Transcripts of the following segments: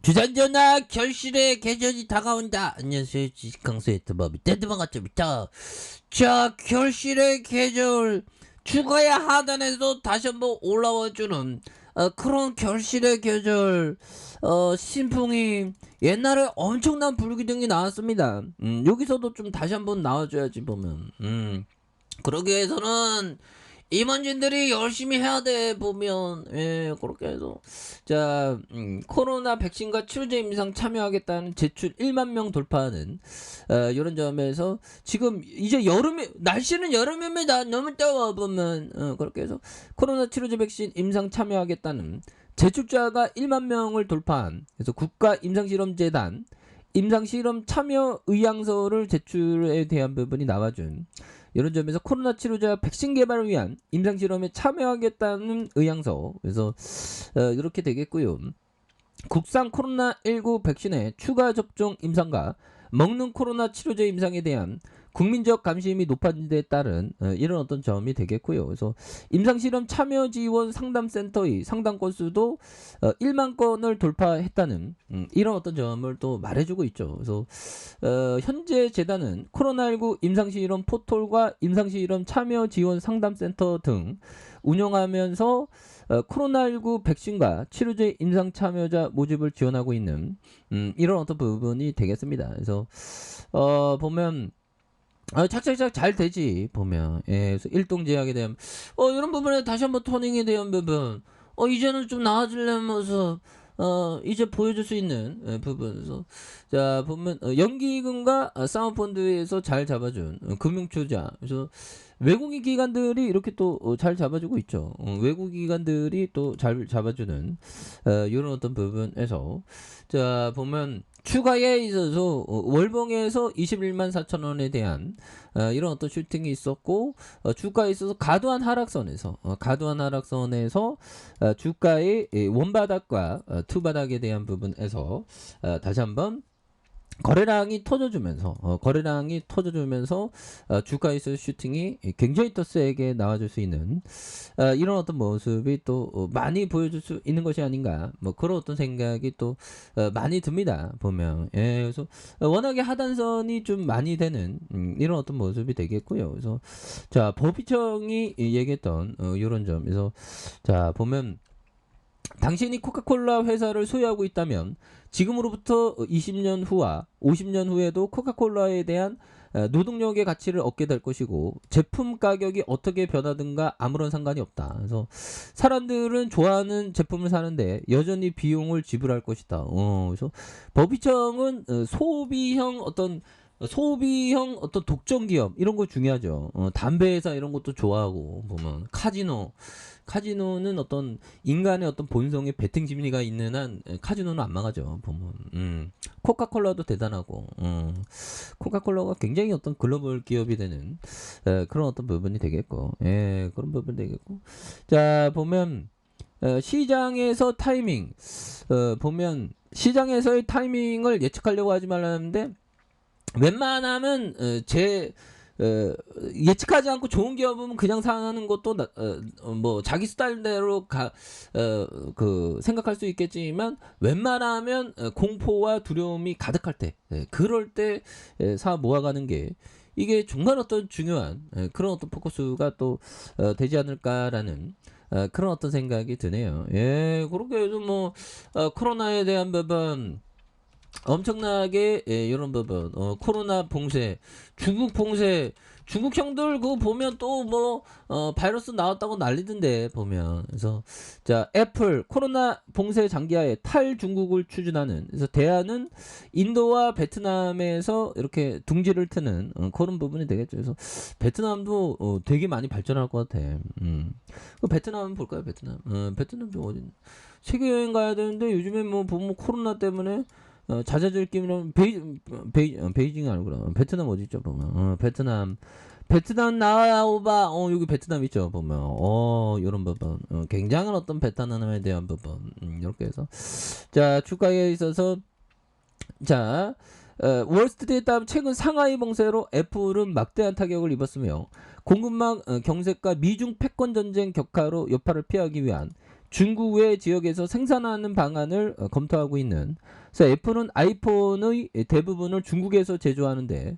주산전화 결실의 계절이 다가온다. 안녕하세요, 주식강수의 뜨밤이 떼드방아점이다. 자, 결실의 계절 추가의 하단에서 다시 한번 올라와주는 그런 결실의 계절 신풍이 옛날에 엄청난 불기둥이 나왔습니다. 여기서도 좀 다시 한번 나와줘야지 보면. 그러기 위해서는 임원진들이 열심히 해야 돼 보면. 그렇게 해서 자 코로나 백신과 치료제 임상 참여하겠다는 제출 1만 명 돌파하는 이런 점에서 지금 이제 여름에 날씨는 여름입니다. 너무 더워 보면. 그렇게 해서 코로나 치료제 백신 임상 참여하겠다는 제출자가 1만 명을 돌파한 그래서 국가임상실험재단 임상실험 참여 의향서를 제출에 대한 부분이 나와준 이런 점에서 코로나 치료제 백신 개발을 위한 임상실험에 참여하겠다는 의향서. 그래서 이렇게 되겠고요. 국산 코로나19 백신의 추가 접종 임상과 먹는 코로나 치료제 임상에 대한 국민적 관심이 높아진 데 따른 이런 어떤 점이 되겠고요. 그래서 임상실험 참여 지원 상담센터의 상담 건수도 1만 건을 돌파했다는 이런 어떤 점을 또 말해주고 있죠. 그래서 현재 재단은 코로나19 임상실험 포털과 임상실험 참여 지원 상담센터 등 운영하면서 코로나19 백신과 치료제 임상 참여자 모집을 지원하고 있는 이런 어떤 부분이 되겠습니다. 그래서 보면 착착착 잘 되지 보면. 그래서 일동제약에 대한 이런 부분에 다시 한번 토닝에 대한 부분 이제는 좀 나아지려면서 이제 보여줄 수 있는 부분에서 자 보면 연기금과 사모펀드에서 잘 잡아준 금융투자. 그래서 외국인 기관들이 이렇게 또 잘 잡아주고 있죠. 외국 기관들이 또 잘 잡아주는 이런 어떤 부분에서 자 보면 추가에 있어서 월봉에서 21만 4천 원에 대한 이런 어떤 슈팅이 있었고 주가에 있어서 과도한 하락선에서 주가의 원바닥과 투바닥에 대한 부분에서 다시 한번 거래량이 터져주면서 주가에서 슈팅이 굉장히 또 세게 나와줄 수 있는 이런 어떤 모습이 또 많이 보여줄 수 있는 것이 아닌가 뭐 그런 어떤 생각이 또 많이 듭니다 보면. 그래서 워낙에 하단선이 좀 많이 되는 이런 어떤 모습이 되겠고요. 그래서 자 법이청이 얘기했던 이런 점에서 자 보면 당신이 코카콜라 회사를 소유하고 있다면 지금으로부터 20년 후와 50년 후에도 코카콜라에 대한 노동력의 가치를 얻게 될 것이고 제품 가격이 어떻게 변하든가 아무런 상관이 없다. 그래서 사람들은 좋아하는 제품을 사는데 여전히 비용을 지불할 것이다. 그래서 법이청은 소비형 어떤 독점 기업 이런 거 중요하죠. 담배 회사 이런 것도 좋아하고 보면 카지노는 어떤 인간의 어떤 본성의 배팅 심리가 있는 한 카지노는 안 망하죠 보면. 코카콜라도 대단하고 코카콜라가 굉장히 어떤 글로벌 기업이 되는 그런 어떤 부분이 되겠고 그런 부분이 되겠고 자 보면 시장에서 타이밍 보면 시장에서의 타이밍을 예측하려고 하지 말라는데 웬만하면 예측하지 않고 좋은 기업은 그냥 사는 것도 뭐 자기 스타일대로 생각할 수 있겠지만 웬만하면 공포와 두려움이 가득할 때 그럴 때 사 모아가는 게 이게 정말 어떤 중요한 그런 어떤 포커스가 또 되지 않을까라는 그런 어떤 생각이 드네요. 그렇게 해서 뭐 코로나에 대한 부분 엄청나게 이런 부분 코로나 봉쇄 중국 봉쇄 중국 형들 그거 보면 또 뭐 바이러스 나왔다고 난리던데 보면. 그래서 자 애플 코로나 봉쇄 장기하에 탈중국을 추진하는 그래서 대안은 인도와 베트남에서 이렇게 둥지를 트는 그런 부분이 되겠죠. 그래서 베트남도 되게 많이 발전할 것 같아. 그 베트남 한번 볼까요? 베트남 좀 어디 세계 여행 가야 되는데 요즘에 뭐 보면 코로나 때문에 자자들 끼면 베이징이 아니구나. 베트남 어디 있죠 보면. 베트남 나와봐. 여기 베트남 있죠 보면. 이런 부분 굉장한 어떤 베트남에 대한 부분 이렇게 해서 자 주가에 있어서 자 월스트리트에 따르면 최근 상하이 봉쇄로 애플은 막대한 타격을 입었으며 공급망 경색과 미중 패권 전쟁 격화로 여파를 피하기 위한 중국 외 지역에서 생산하는 방안을 검토하고 있는. 그래서 애플은 아이폰의 대부분을 중국에서 제조하는데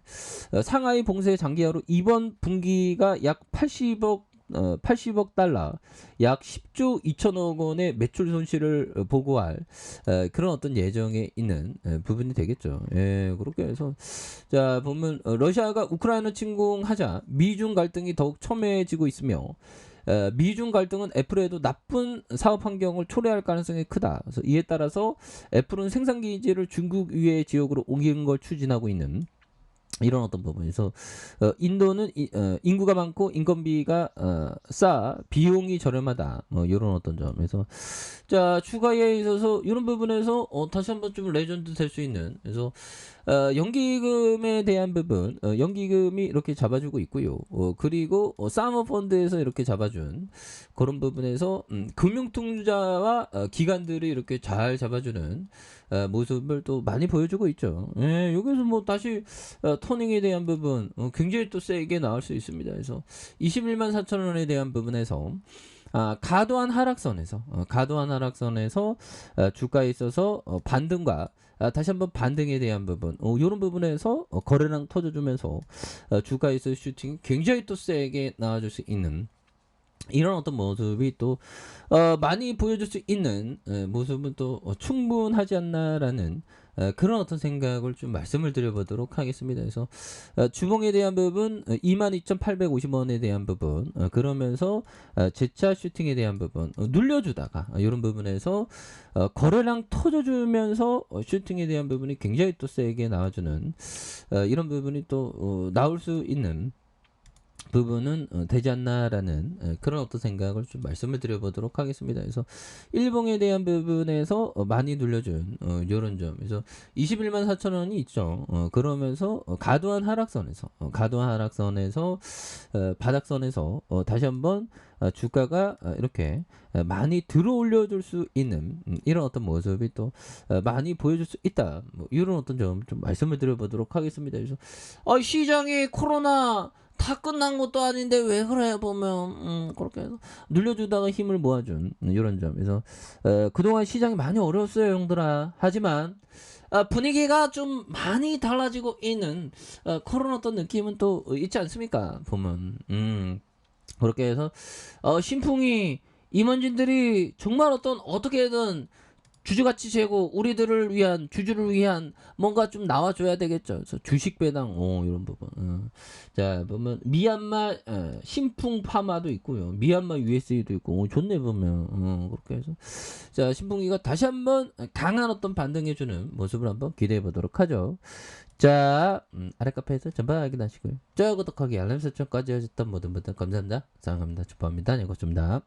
상하이 봉쇄 장기화로 이번 분기가 약 80억 달러, 약 10조 2천억 원의 매출 손실을 보고할 그런 어떤 예정에 있는 부분이 되겠죠. 예, 그렇게 해서 자 보면 러시아가 우크라이나 침공하자 미중 갈등이 더욱 첨예해지고 있으며 미중 갈등은 애플에도 나쁜 사업 환경을 초래할 가능성이 크다. 그래서 이에 따라서 애플은 생산 기지를 중국 이외의 지역으로 옮기는 걸 추진하고 있는 이런 어떤 부분에서 인도는 인구가 많고 인건비가 싸 비용이 저렴하다 뭐 이런 어떤 점에서 자 추가에 있어서 이런 부분에서 다시 한번 좀 레전드 될 수 있는 그래서 연기금에 대한 부분 연기금이 이렇게 잡아주고 있고요. 그리고 사모펀드에서 이렇게 잡아준 그런 부분에서 금융통자와 기관들이 이렇게 잘 잡아주는 모습을 또 많이 보여주고 있죠. 예, 여기서 뭐 다시 토닝에 대한 부분 굉장히 또 세게 나올 수 있습니다. 그래서 21만 4천 원에 대한 부분에서 과도한 하락선에서 주가에 있어서 반등과 다시 한번 반등에 대한 부분 이런 부분에서 거래량 터져주면서 주가에 있어 슈팅이 굉장히 또 세게 나와줄 수 있는 이런 어떤 모습이 또 많이 보여줄 수 있는 모습은 또 충분하지 않나라는 그런 어떤 생각을 좀 말씀을 드려보도록 하겠습니다. 그래서 주봉에 대한 부분 22,850원에 대한 부분 그러면서 재차 슈팅에 대한 부분 눌려주다가 이런 부분에서 거래량 터져주면서 슈팅에 대한 부분이 굉장히 또 세게 나와주는 이런 부분이 또 나올 수 있는 부분은 되지 않나라는 그런 어떤 생각을 좀 말씀을 드려보도록 하겠습니다. 그래서 일봉에 대한 부분에서 많이 눌려준 이런 점. 그래서 21만 4천 원이 있죠. 그러면서 과도한 하락선에서 바닥선에서 다시 한번 주가가 이렇게 많이 들어 올려줄 수 있는 이런 어떤 모습이 또 많이 보여줄 수 있다. 뭐 이런 어떤 점 좀 말씀을 드려보도록 하겠습니다. 그래서 시장이 코로나 다 끝난 것도 아닌데 왜 그래 보면 그렇게 해서 눌려주다가 힘을 모아준 이런 점에서 그동안 시장이 많이 어려웠어요 형들아. 하지만 분위기가 좀 많이 달라지고 있는 그런 어떤 느낌은 또 있지 않습니까 보면 그렇게 해서 신풍이 임원진들이 정말 어떻게든 주주가치 제고 우리들을 위한 주주를 위한 뭔가 좀 나와줘야 되겠죠. 그래서 주식 배당 이런 부분. 자 보면 미얀마 신풍 파마도 있고요. 미얀마 USA도 있고 좋네 보면 그렇게 해서 자 신풍기가 다시 한번 강한 어떤 반등해주는 모습을 한번 기대해 보도록 하죠. 자 아래 카페에서 전방 확인하시고요. 자 구독하기 알람 설정까지 해주셨던 모든 분들 감사합니다. 사랑합니다. 축복합니다. 네 고맙습니다.